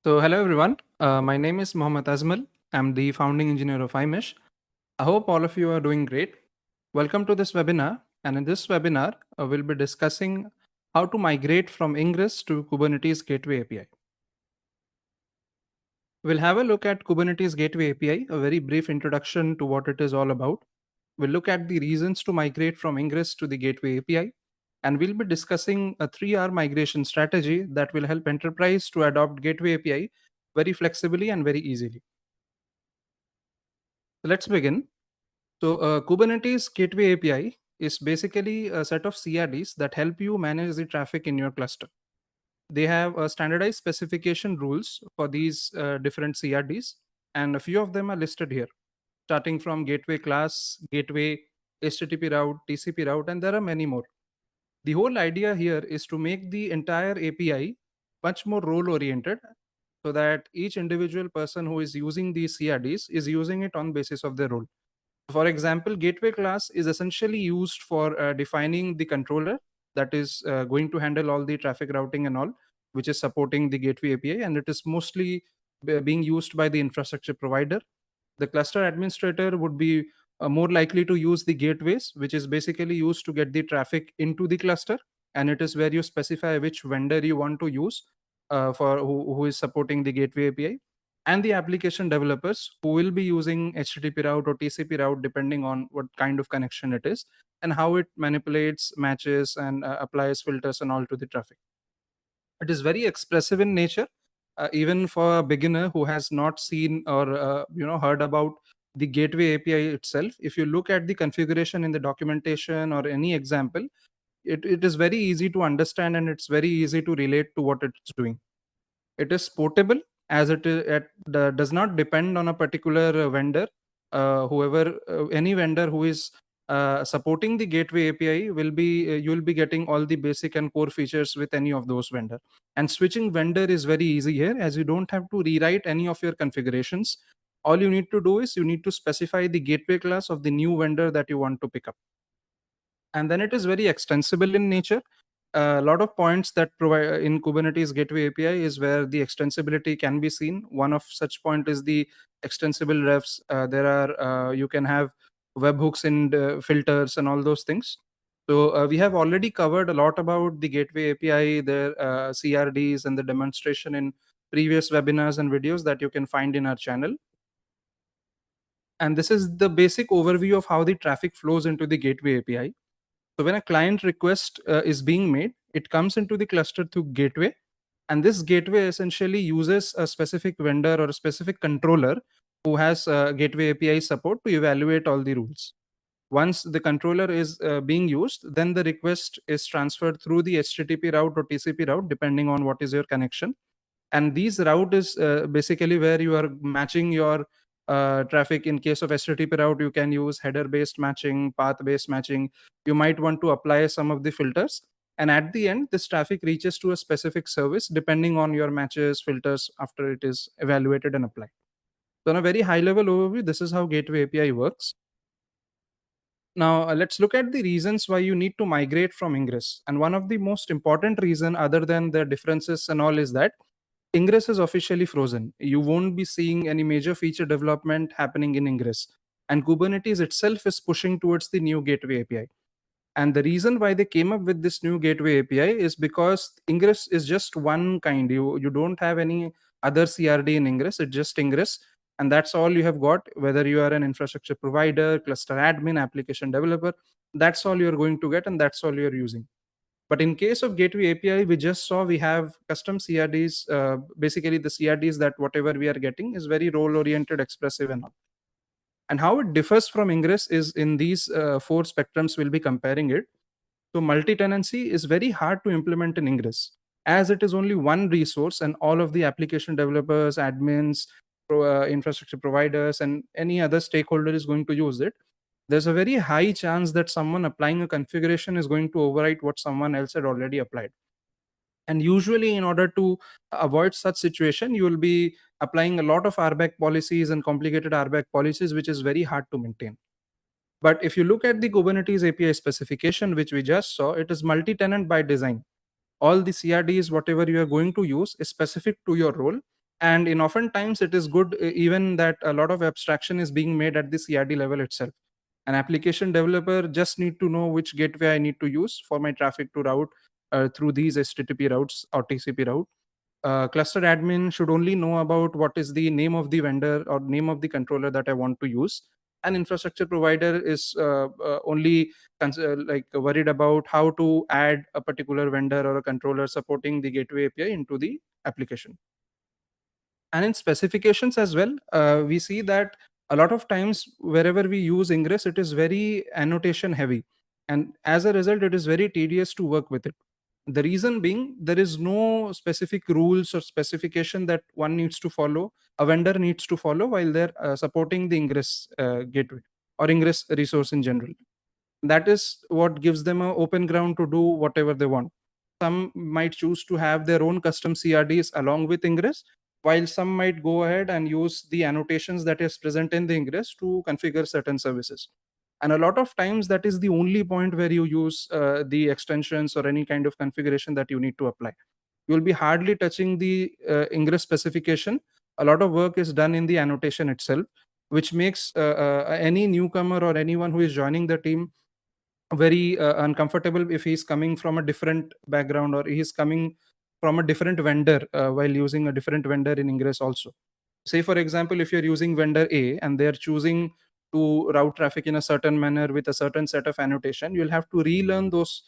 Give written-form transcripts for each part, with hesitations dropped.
So, hello everyone. My name is Mohammed Azmal. I'm the founding engineer of IMESH. I hope all of you are doing great. Welcome to this webinar. And in this webinar, we'll be discussing how to migrate from Ingress to Kubernetes Gateway API. We'll have a look at Kubernetes Gateway API, a very brief introduction to what it is all about. We'll look at the reasons to migrate from Ingress to the Gateway API. And we'll be discussing a 3R migration strategy that will help enterprise to adopt Gateway API very flexibly and very easily. Let's begin. So, Kubernetes Gateway API is basically a set of CRDs that help you manage the traffic in your cluster. They have standardized specification rules for these different CRDs, and a few of them are listed here, starting from gateway class, gateway, HTTP route, TCP route, and there are many more. The whole idea here is to make the entire API much more role oriented so that each individual person who is using these CRDs is using it on basis of their role. For example, gateway class is essentially used for defining the controller that is going to handle all the traffic routing and all, which is supporting the gateway API, and it is mostly being used by the infrastructure provider. The cluster administrator would be more likely to use the gateways, which is basically used to get the traffic into the cluster, and it is where you specify which vendor you want to use for who is supporting the gateway API, and the application developers who will be using HTTP route or TCP route depending on what kind of connection it is and how it manipulates, matches, and applies filters and all to the traffic. It is very expressive in nature, even for a beginner who has not seen or heard about the gateway API itself. If you look at the configuration in the documentation or any example, it is very easy to understand and it's very easy to relate to what it's doing. It is portable as it does not depend on a particular vendor. Any vendor who is supporting the gateway API will be you will be getting all the basic and core features with any of those vendor. And switching vendor is very easy here, as you don't have to rewrite any of your configurations. All you need to do is you need to specify the gateway class of the new vendor that you want to pick up, and then it is very extensible in nature. A lot of points that provide in Kubernetes Gateway API is where the extensibility can be seen. One of such point is the extensible refs. There are you can have webhooks and filters and all those things. So we have already covered a lot about the Gateway API, their CRDs, and the demonstration in previous webinars and videos that you can find in our channel. And this is the basic overview of how the traffic flows into the Gateway API. So when a client request is being made, it comes into the cluster through gateway, and this gateway essentially uses a specific vendor or a specific controller who has gateway API support to evaluate all the rules. Once the controller is being used, then the request is transferred through the HTTP route or TCP route, depending on what is your connection. And these route is basically where you are matching your traffic. In case of HTTP route, you can use header based matching, path based matching. You might want to apply some of the filters, and at the end this traffic reaches to a specific service depending on your matches filters after it is evaluated and applied. So on a very high level overview, this is how Gateway API works. Now let's look at the reasons why you need to migrate from Ingress. And one of the most important reason, other than the differences and all, is that Ingress is officially frozen. You won't be seeing any major feature development happening in Ingress. And Kubernetes itself is pushing towards the new Gateway API. And the reason why they came up with this new Gateway API is because Ingress is just one kind. You don't have any other CRD in Ingress. It's just Ingress. And that's all you have got, whether you are an infrastructure provider, cluster admin, application developer. That's all you're going to get, and that's all you're using. But in case of Gateway API, we just saw we have custom CRDs. Basically, the CRDs that whatever we are getting is very role-oriented, expressive, and all. And how it differs from Ingress is in these four spectrums. We'll be comparing it. So multi-tenancy is very hard to implement in Ingress, as it is only one resource, and all of the application developers, admins, infrastructure providers, and any other stakeholder is going to use it. There's a very high chance that someone applying a configuration is going to overwrite what someone else had already applied. And usually, in order to avoid such situation, you will be applying a lot of RBAC policies and complicated RBAC policies, which is very hard to maintain. But if you look at the Kubernetes API specification, which we just saw, it is multi-tenant by design. All the CRDs, whatever you are going to use, is specific to your role. And in oftentimes it is good even that a lot of abstraction is being made at the CRD level itself. An application developer just need to know which gateway I need to use for my traffic to route through these HTTP routes or TCP route. Cluster admin should only know about what is the name of the vendor or name of the controller that I want to use. An infrastructure provider is only like worried about how to add a particular vendor or a controller supporting the gateway API into the application. And in specifications as well, we see that a lot of times wherever we use Ingress, it is very annotation heavy, and as a result it is very tedious to work with it. The reason being, there is no specific rules or specification that one needs to follow, a vendor needs to follow while they're supporting the Ingress gateway or Ingress resource in general. That is what gives them an open ground to do whatever they want. Some might choose to have their own custom CRDs along with Ingress, while some might go ahead and use the annotations that is present in the Ingress to configure certain services. And a lot of times that is the only point where you use the extensions or any kind of configuration that you need to apply. You'll be hardly touching the Ingress specification. A lot of work is done in the annotation itself, which makes any newcomer or anyone who is joining the team very uncomfortable if he's coming from a different background or he's coming from a different vendor while using a different vendor in Ingress also. Say for example, if you're using vendor A and they're choosing to route traffic in a certain manner with a certain set of annotation, you'll have to relearn those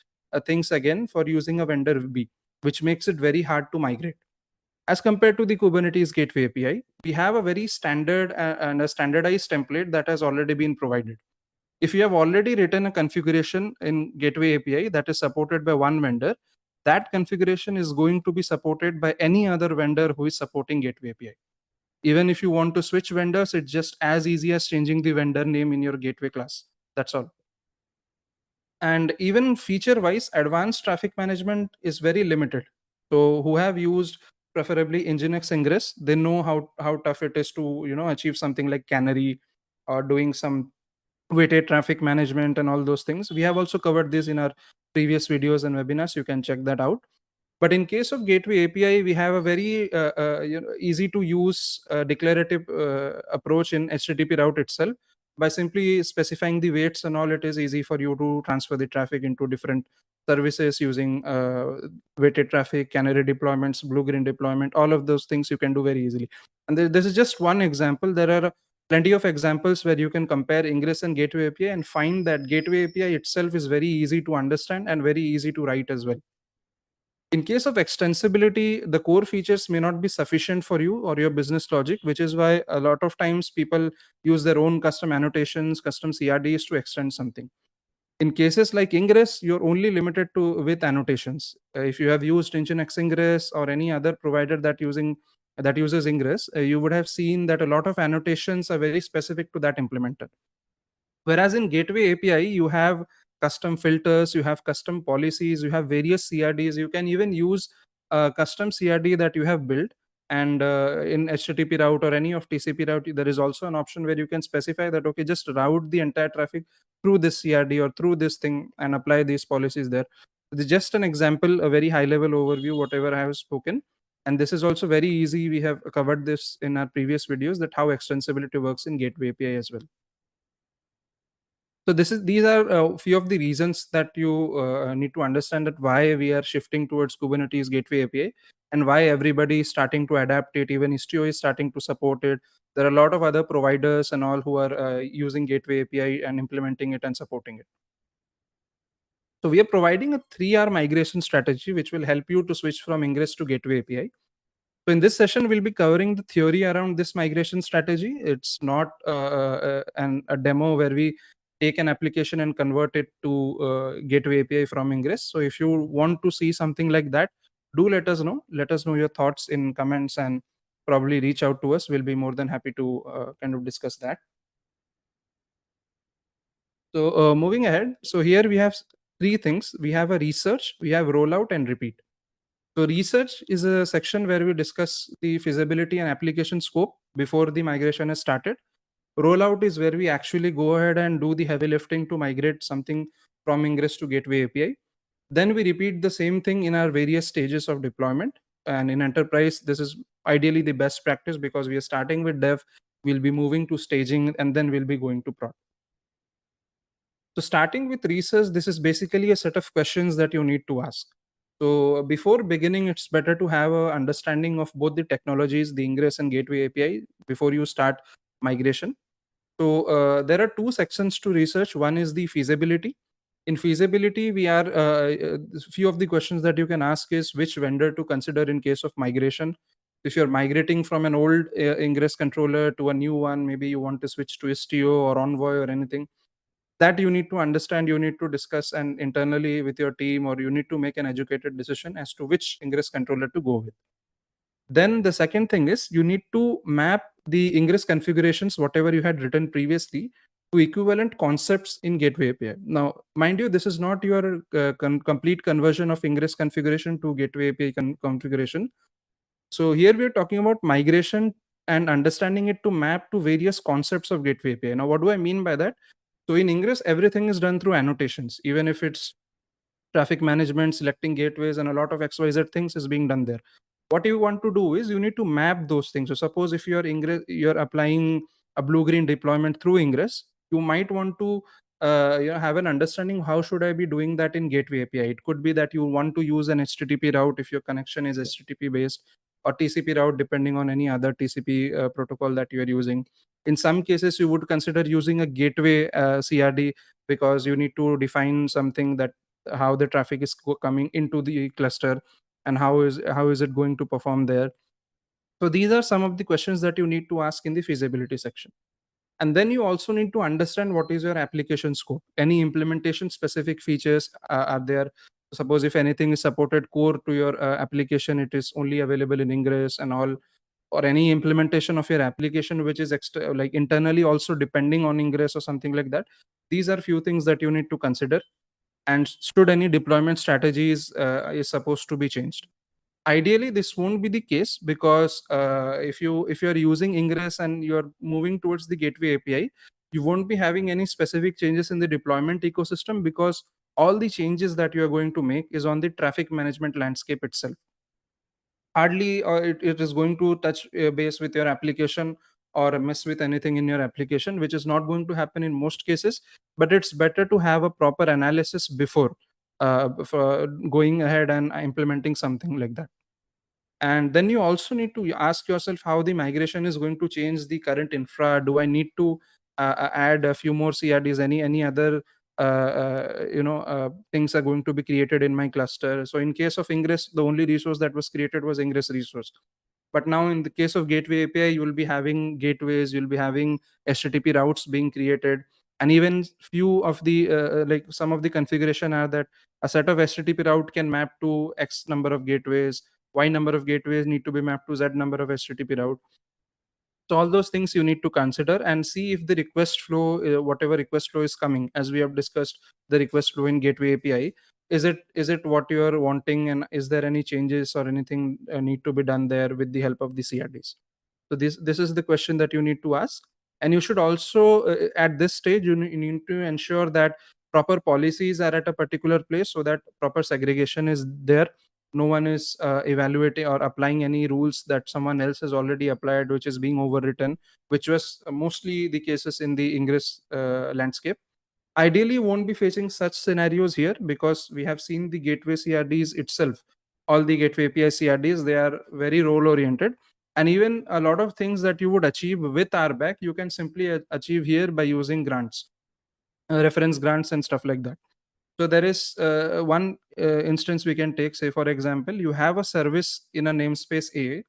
things again for using a vendor B, which makes it very hard to migrate. As compared to the Kubernetes Gateway API, we have a very standard and a standardized template that has already been provided. If you have already written a configuration in Gateway API that is supported by one vendor, that configuration is going to be supported by any other vendor who is supporting Gateway API. Even if you want to switch vendors, it's just as easy as changing the vendor name in your gateway class. That's all. And even feature wise, advanced traffic management is very limited. So who have used preferably Nginx Ingress, they know how tough it is to achieve something like canary or doing some weighted traffic management and all those things. We have also covered this in our previous videos and webinars. You can check that out. But in case of Gateway API, we have a very easy to use declarative approach in HTTP route itself. By simply specifying the weights and all, it is easy for you to transfer the traffic into different services using weighted traffic, canary deployments, blue-green deployment, all of those things you can do very easily. And this is just one example. There are plenty of examples where you can compare Ingress and Gateway API and find that Gateway API itself is very easy to understand and very easy to write as well. In case of extensibility, the core features may not be sufficient for you or your business logic, which is why a lot of times people use their own custom annotations, custom CRDs to extend something. In cases like Ingress, you're only limited to with annotations. If you have used Nginx Ingress or any other provider that uses Ingress, you would have seen that a lot of annotations are very specific to that implementer. Whereas in Gateway API, you have custom filters, you have custom policies, you have various CRDs. You can even use a custom CRD that you have built. And in HTTP route or any of TCP route, there is also an option where you can specify that, okay, just route the entire traffic through this CRD or through this thing and apply these policies there. This is just an example, a very high level overview, whatever I have spoken. And this is also very easy. We have covered this in our previous videos, that how extensibility works in Gateway API as well. So these are a few of the reasons that you need to understand that why we are shifting towards Kubernetes Gateway API and why everybody is starting to adapt it. Even Istio is starting to support it. There are a lot of other providers and all who are using Gateway API and implementing it and supporting it. So we are providing a 3R migration strategy which will help you to switch from Ingress to Gateway API. So in this session, we'll be covering the theory around this migration strategy. It's not a demo where we take an application and convert it to Gateway API from Ingress. So if you want to see something like that, do let us know. Let us know your thoughts in comments and probably reach out to us. We'll be more than happy to kind of discuss that. So moving ahead, so here we have three things. We have a research, we have rollout and repeat. So research is a section where we discuss the feasibility and application scope before the migration has started. Rollout is where we actually go ahead and do the heavy lifting to migrate something from Ingress to Gateway API. Then we repeat the same thing in our various stages of deployment. And in enterprise, this is ideally the best practice, because we are starting with dev, we'll be moving to staging, and then we'll be going to prod. So starting with research, this is basically a set of questions that you need to ask. So before beginning, it's better to have a understanding of both the technologies, the Ingress and Gateway API, before you start migration. So there are two sections to research. One is the feasibility. In feasibility, we are few of the questions that you can ask is which vendor to consider in case of migration. If you're migrating from an old Ingress controller to a new one, maybe you want to switch to Istio or Envoy or anything, that you need to understand, you need to discuss and internally with your team, or you need to make an educated decision as to which Ingress controller to go with. Then the second thing is you need to map the Ingress configurations, whatever you had written previously, to equivalent concepts in Gateway API. Now, mind you, this is not your complete conversion of Ingress configuration to Gateway API configuration. So here we are talking about migration and understanding it to map to various concepts of Gateway API. Now, what do I mean by that? So in Ingress, everything is done through annotations, even if it's traffic management, selecting gateways, and a lot of XYZ things is being done there. What you want to do is you need to map those things. So suppose if you're applying a blue green deployment through Ingress, you might want to have an understanding how should I be doing that in Gateway API. It could be that you want to use an HTTP route if your connection is HTTP based, or TCP route depending on any other TCP protocol that you are using. In some cases, you would consider using a gateway CRD, because you need to define something that how the traffic is coming into the cluster, and how is it going to perform there. So these are some of the questions that you need to ask in the feasibility section. And then you also need to understand what is your application scope. Any implementation specific features are there. Suppose if anything is supported core to your application, it is only available in Ingress and all, or any implementation of your application which is extra, like internally also depending on Ingress or something like that. These are few things that you need to consider. And should any deployment strategies is supposed to be changed. Ideally this won't be the case, because if you're using Ingress and you're moving towards the Gateway API, you won't be having any specific changes in the deployment ecosystem, because all the changes that you are going to make is on the traffic management landscape itself. Hardly it is going to touch base with your application or mess with anything in your application, which is not going to happen in most cases. But it's better to have a proper analysis before going ahead and implementing something like that. And then you also need to ask yourself how the migration is going to change the current infra. Do I need to add a few more CRDs? Any other things are going to be created in my cluster? So in case of Ingress, the only resource that was created was Ingress resource. But now in the case of Gateway API, you will be having gateways, you'll be having HTTP routes being created, and even few of the like some of the configuration are that a set of HTTP route can map to X number of gateways, Y number of gateways need to be mapped to Z number of HTTP route. So all those things you need to consider and see if the request flow, whatever request flow is coming, as we have discussed, the request flow in Gateway API, is it what you are wanting, and is there any changes or anything need to be done there with the help of the CRDs? So this is the question that you need to ask. And you should also at this stage you need to ensure that proper policies are at a particular place, so that proper segregation is there. No one is evaluating or applying any rules that someone else has already applied, which is being overwritten, which was mostly the cases in the Ingress landscape. Ideally won't be facing such scenarios here, because we have seen the gateway CRDs itself. All the gateway API CRDs, they are very role oriented, and even a lot of things that you would achieve with RBAC, you can simply achieve here by using grants, reference grants and stuff like that. So there is one instance we can take. Say, for example, you have a service in a namespace A,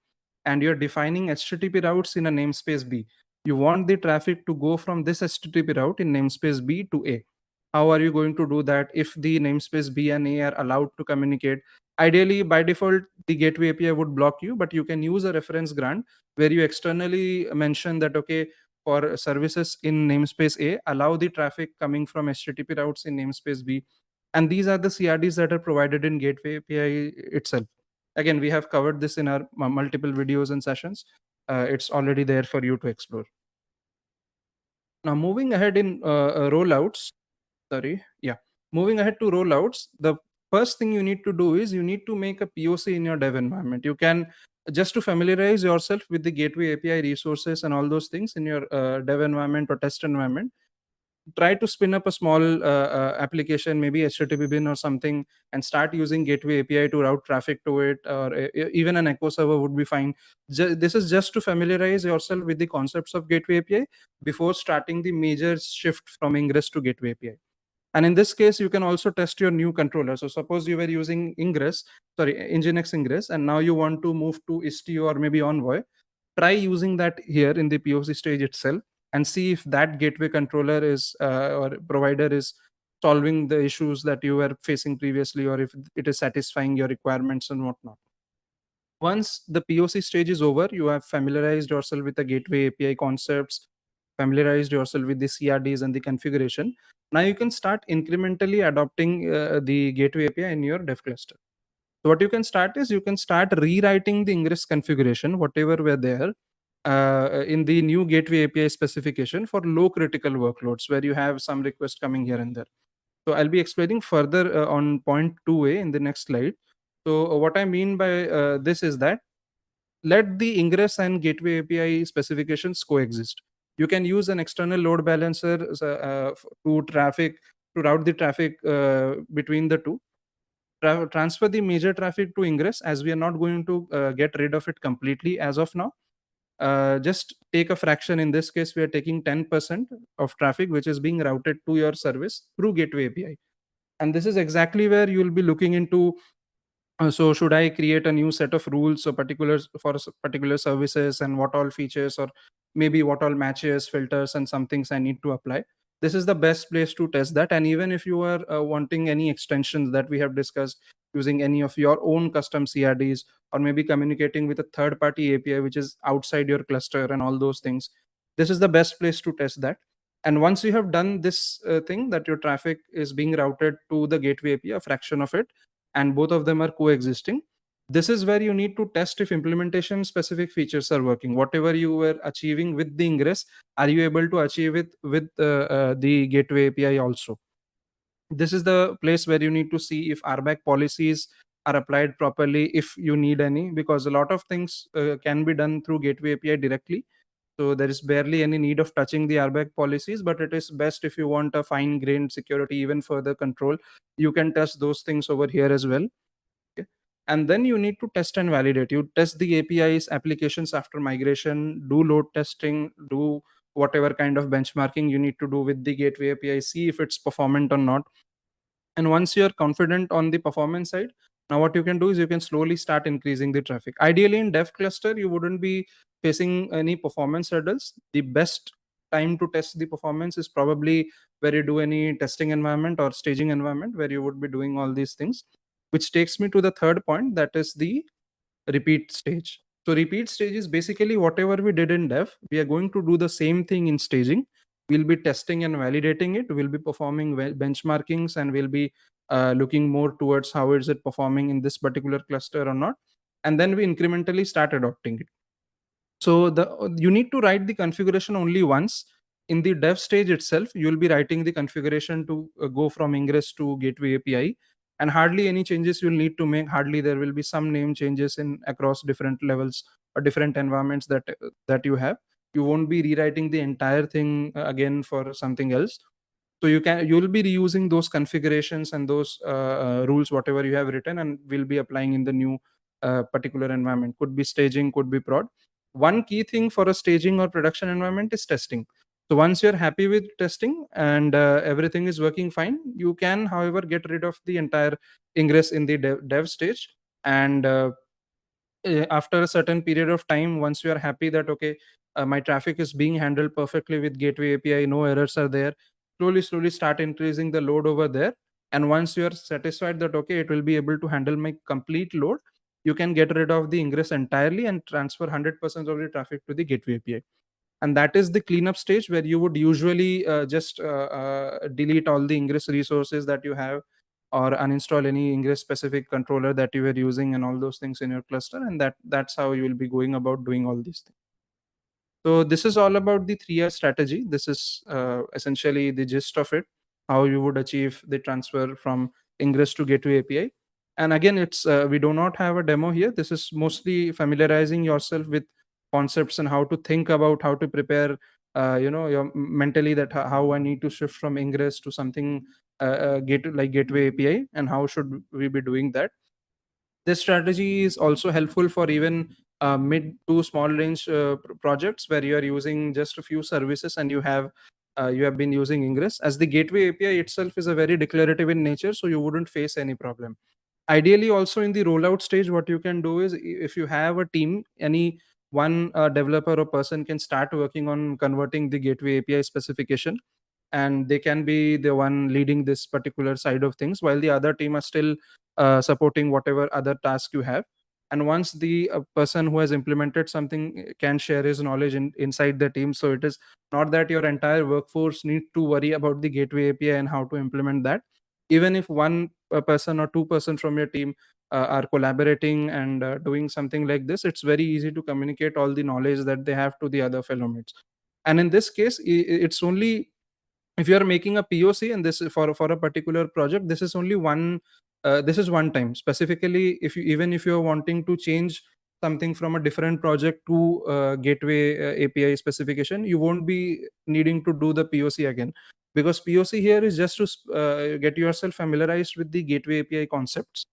and you're defining HTTP routes in a namespace B. You want the traffic to go from this HTTP route in namespace B to A. How are you going to do that if the namespace B and A are allowed to communicate? Ideally, by default, the gateway API would block you, but you can use a reference grant where you externally mention that, okay, for services in namespace A, allow the traffic coming from HTTP routes in namespace B. And these are the CRDs that are provided in Gateway API itself. Again, we have covered this in our multiple videos and sessions. It's already there for you to explore. Now, moving ahead in rollouts, sorry, yeah, moving ahead to rollouts, the first thing you need to do is you need to make a POC in your dev environment. You can just to familiarize yourself with the Gateway API resources and all those things in your dev environment or test environment, try to spin up a small application, maybe HTTP bin or something, and start using Gateway API to route traffic to it, or even an echo server would be fine. This is just to familiarize yourself with the concepts of Gateway API before starting the major shift from Ingress to Gateway API. And in this case, you can also test your new controller. So suppose you were using Nginx Ingress, and now you want to move to Istio or maybe Envoy. Try using that here in the POC stage itself and see if that gateway controller is or provider is solving the issues that you were facing previously, or if it is satisfying your requirements and whatnot. Once the POC stage is over, you have familiarized yourself with the Gateway API concepts, familiarized yourself with the CRDs and the configuration. Now you can start incrementally adopting the Gateway API in your dev cluster. So what you can start is you can start rewriting the Ingress configuration, whatever were there, in the new Gateway API specification for low critical workloads where you have some requests coming here and there. So I'll be explaining further on point 2a in the next slide. So what I mean by this is that let the Ingress and Gateway API specifications coexist. You can use an external load balancer to route the traffic between the two. Transfer the major traffic to Ingress, as we are not going to get rid of it completely as of now. Just take a fraction. In this case, we are taking 10% of traffic which is being routed to your service through Gateway API. And this is exactly where you will be looking into, so should I create a new set of rules so particular services, and what all features or maybe what all matches, filters, and some things I need to apply. This is the best place to test that. And even if you are wanting any extensions that we have discussed, using any of your own custom CRDs, or maybe communicating with a third party API which is outside your cluster and all those things, this is the best place to test that. And once you have done this thing, that your traffic is being routed to the Gateway API, a fraction of it, and both of them are coexisting, this is where you need to test if implementation specific features are working. Whatever you were achieving with the Ingress, are you able to achieve it with the Gateway API also? This is the place where you need to see if RBAC policies are applied properly, if you need any, because a lot of things can be done through Gateway API directly. So there is barely any need of touching the RBAC policies, but it is best if you want a fine-grained security, even further control, you can test those things over here as well. Okay. And then you need to test and validate. You test the APIs, applications after migration, do load testing, do whatever kind of benchmarking you need to do with the Gateway API, see if it's performant or not. And once you're confident on the performance side, now what you can do is you can slowly start increasing the traffic. Ideally, in dev cluster, you wouldn't be facing any performance hurdles. The best time to test the performance is probably where you do any testing environment or staging environment where you would be doing all these things, which takes me to the third point, that is the repeat stage. So repeat stage is basically whatever we did in dev, we are going to do the same thing in staging. We'll be testing and validating it. We'll be performing benchmarkings, and we'll be looking more towards how is it performing in this particular cluster or not. And then we incrementally start adopting it. So you need to write the configuration only once. In the dev stage itself, you will be writing the configuration to go from Ingress to Gateway API, and hardly any changes you'll need to make. Hardly there will be some name changes in across different levels or different environments that you have. You won't be rewriting the entire thing again for something else. So you'll be reusing those configurations and those rules whatever you have written, and will be applying in the new particular environment. Could be staging, could be prod. One key thing for a staging or production environment is testing. So once you're happy with testing and everything is working fine, you can, however, get rid of the entire Ingress in the dev stage. And after a certain period of time, once you are happy that okay, my traffic is being handled perfectly with Gateway API, no errors are there, slowly start increasing the load over there. And once you are satisfied that okay, it will be able to handle my complete load, you can get rid of the Ingress entirely and transfer 100% of the traffic to the Gateway API. And that is the cleanup stage, where you would usually just delete all the Ingress resources that you have, or uninstall any Ingress specific controller that you were using, and all those things in your cluster. And that's how you will be going about doing all these things. So this is all about the 3R strategy. This is essentially the gist of it, how you would achieve the transfer from Ingress to Gateway API. And again, it's we do not have a demo here. This is mostly familiarizing yourself with concepts and how to think about how to prepare your mentally, that how I need to shift from Ingress to something like Gateway API, and how should we be doing that. This strategy is also helpful for even mid to small range projects where you are using just a few services, and you have been using Ingress, as the Gateway API itself is a very declarative in nature, so you wouldn't face any problem. Ideally, also in the rollout stage, what you can do is, if you have a team, any one developer or person can start working on converting the Gateway API specification, and they can be the one leading this particular side of things, while the other team are still supporting whatever other task you have. And once the person who has implemented something can share his knowledge inside the team, so it is not that your entire workforce need to worry about the Gateway API and how to implement that. Even if one person or two-person from your team are collaborating and doing something like this, it's very easy to communicate all the knowledge that they have to the other fellow mates. And in this case, it's only if you are making a POC, and this is for a particular project, this is only one this is one time. Specifically, if you, even if you are wanting to change something from a different project to Gateway API specification, you won't be needing to do the POC again, because POC here is just to get yourself familiarized with the Gateway API concepts.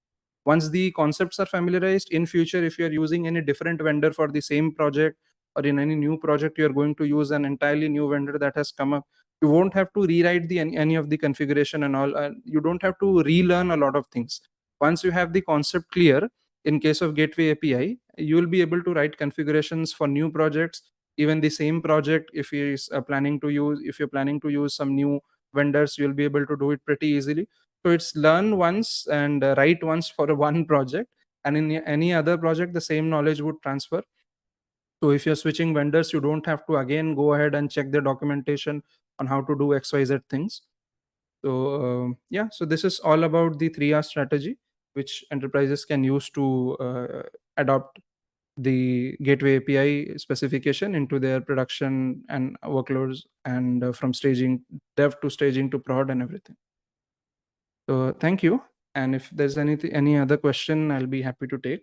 Once the concepts are familiarized, in future, if you are using any different vendor for the same project, or in any new project you are going to use an entirely new vendor that has come up, you won't have to rewrite any of the configuration and all. You don't have to relearn a lot of things. Once you have the concept clear, in case of Gateway API, you will be able to write configurations for new projects. Even the same project, if you is planning to use if you're planning to use some new vendors, you'll be able to do it pretty easily. So it's learn once and write once for one project, and in any other project the same knowledge would transfer. So if you're switching vendors, you don't have to again go ahead and check the documentation on how to do XYZ things. So yeah, so this is all about the 3R strategy, which enterprises can use to adopt the Gateway API specification into their production and workloads, and from staging dev to staging to prod and everything. So thank you. And if there's any other question, I'll be happy to take.